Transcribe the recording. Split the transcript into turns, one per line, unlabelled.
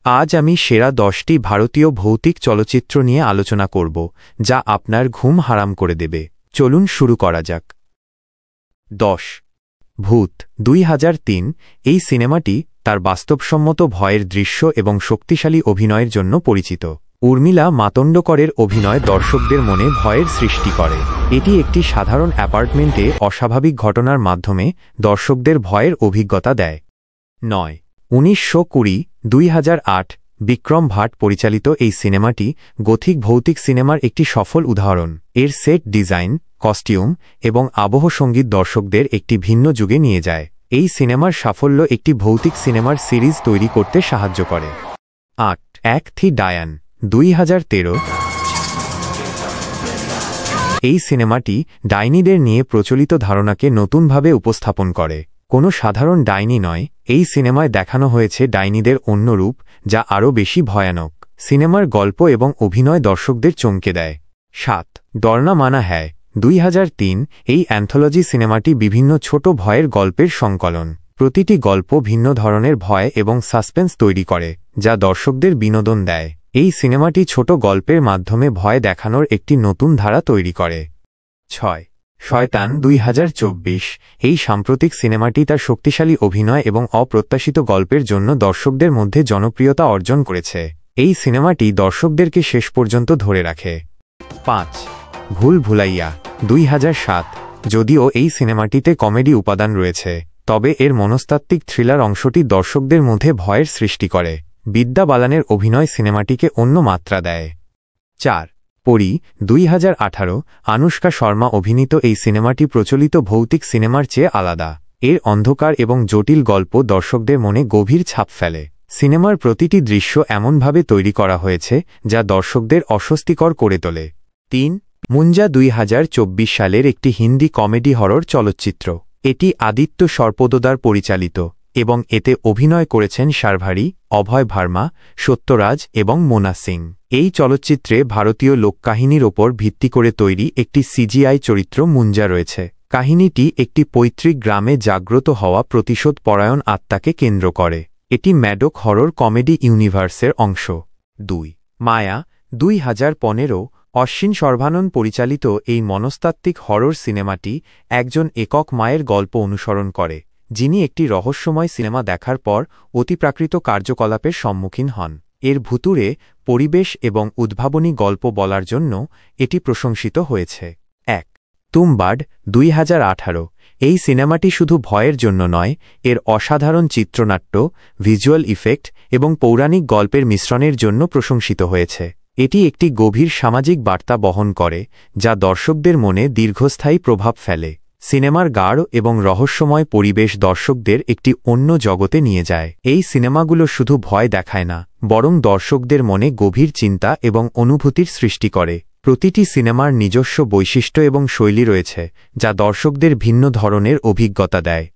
আজ আমি সেরা 10টি ভারতীয় ভৌতিক চলচ্চিত্র নিয়ে আলোচনা করব যা আপনার ঘুম হারাম করে দেবে। চলুন শুরু করা যাক। 10 ভূত 2003 এই সিনেমাটি তার বাস্তবসম্মত ভয়ের দৃশ্য এবং শক্তিশালী অভিনয়ের জন্য পরিচিত। উর্মিলা মাতোন্ডকরের অভিনয় দর্শকদের মনে ভয়ের সৃষ্টি করে। এটি একটি সাধারণ অ্যাপার্টমেন্টে অস্বাভাবিক ঘটনার মাধ্যমে দর্শকদের ভয়ের অভিজ্ঞতা দেয়। 9 1920-2008 বিক্রম ভাট পরিচালিত এই সিনেমাটি গথিক ভৌতিক সিনেমার একটি সফল উদাহরণ। এর সেট ডিজাইন, কস্টিউম এবং আবহ সঙ্গীত দর্শকদের একটি ভিন্ন যুগে নিয়ে যায়। এই সিনেমার সাফল্য একটি ভৌতিক সিনেমার সিরিজ তৈরি করতে সাহায্য করে। 8 এক থি ডায়ান 2013 এই সিনেমাটি ডাইনিদের নিয়ে প্রচলিত ধারণাকে নতুনভাবে উপস্থাপন করে। কোনো সাধারণ ডাইনি নয়, এই সিনেমায় দেখানো হয়েছে ডাইনিদের অন্য রূপ যা আরও বেশি ভয়ানক। সিনেমার গল্প এবং অভিনয় দর্শকদের চমকে দেয়। 7 ডরনা মানা হ্যায় 2003 এই অ্যান্থোলজি সিনেমাটি বিভিন্ন ছোট ভয়ের গল্পের সংকলন। প্রতিটি গল্প ভিন্ন ধরনের ভয় এবং সাসপেন্স তৈরি করে যা দর্শকদের বিনোদন দেয়। এই সিনেমাটি ছোট গল্পের মাধ্যমে ভয় দেখানোর একটি নতুন ধারা তৈরি করে। 6 শয়তান 2024 এই সাম্প্রতিক সিনেমাটি তার শক্তিশালী অভিনয় এবং অপ্রত্যাশিত গল্পের জন্য দর্শকদের মধ্যে জনপ্রিয়তা অর্জন করেছে। এই সিনেমাটি দর্শকদেরকে শেষ পর্যন্ত ধরে রাখে। 5 ভুল ভুলাইয়া 2007 যদিও এই সিনেমাটিতে কমেডি উপাদান রয়েছে, তবে এর মনস্তাত্ত্বিক থ্রিলার অংশটি দর্শকদের মধ্যে ভয়ের সৃষ্টি করে। বিদ্যা বালানের অভিনয় সিনেমাটিকে অন্য মাত্রা দেয়। 4 পরি 2018 আনুষ্কা শর্মা অভিনীত এই সিনেমাটি প্রচলিত ভৌতিক সিনেমার চেয়ে আলাদা। এর অন্ধকার এবং জটিল গল্প দর্শকদের মনে গভীর ছাপ ফেলে। সিনেমার প্রতিটি দৃশ্য এমনভাবে তৈরি করা হয়েছে যা দর্শকদের অস্বস্তিকর করে তোলে। 3 মুঞ্জা 2024 সালের একটি হিন্দি কমেডি হরর চলচ্চিত্র। এটি আদিত্য সর্পোদদার পরিচালিত এবং এতে অভিনয় করেছেন শার্ভারি, অভয় ভার্মা, সত্যরাজ এবং মোনা সিং। এই চলচ্চিত্রে ভারতীয় লোককাহিনীর ওপর ভিত্তি করে তৈরি একটি সিজিআই চরিত্র মুঞ্জা রয়েছে। কাহিনীটি একটি পৈতৃক গ্রামে জাগ্রত হওয়া প্রতিশোধ পরায়ণ আত্মাকে কেন্দ্র করে। এটি ম্যাডক হরর কমেডি ইউনিভার্সের অংশ। 2 মায়া 2015 অশ্বিন সর্বানন পরিচালিত এই মনস্তাত্ত্বিক হরর সিনেমাটি একজন একক মায়ের গল্প অনুসরণ করে, যিনি একটি রহস্যময় সিনেমা দেখার পর অতিপ্রাকৃত কার্যকলাপের সম্মুখীন হন। এর ভুতুড়ে পরিবেশ এবং উদ্ভাবনী গল্প বলার জন্য এটি প্রশংসিত হয়েছে। 1 তুমবাড 2018 এই সিনেমাটি শুধু ভয়ের জন্য নয়, এর অসাধারণ চিত্রনাট্য, ভিজুয়াল ইফেক্ট এবং পৌরাণিক গল্পের মিশ্রণের জন্য প্রশংসিত হয়েছে। এটি একটি গভীর সামাজিক বার্তা বহন করে যা দর্শকদের মনে দীর্ঘস্থায়ী প্রভাব ফেলে। সিনেমার গাঢ় এবং রহস্যময় পরিবেশ দর্শকদের একটি অন্য জগতে নিয়ে যায়। এই সিনেমাগুলো শুধু ভয় দেখায় না, বরং দর্শকদের মনে গভীর চিন্তা এবং অনুভূতির সৃষ্টি করে। প্রতিটি সিনেমার নিজস্ব বৈশিষ্ট্য এবং শৈলী রয়েছে যা দর্শকদের ভিন্ন ধরনের অভিজ্ঞতা দেয়।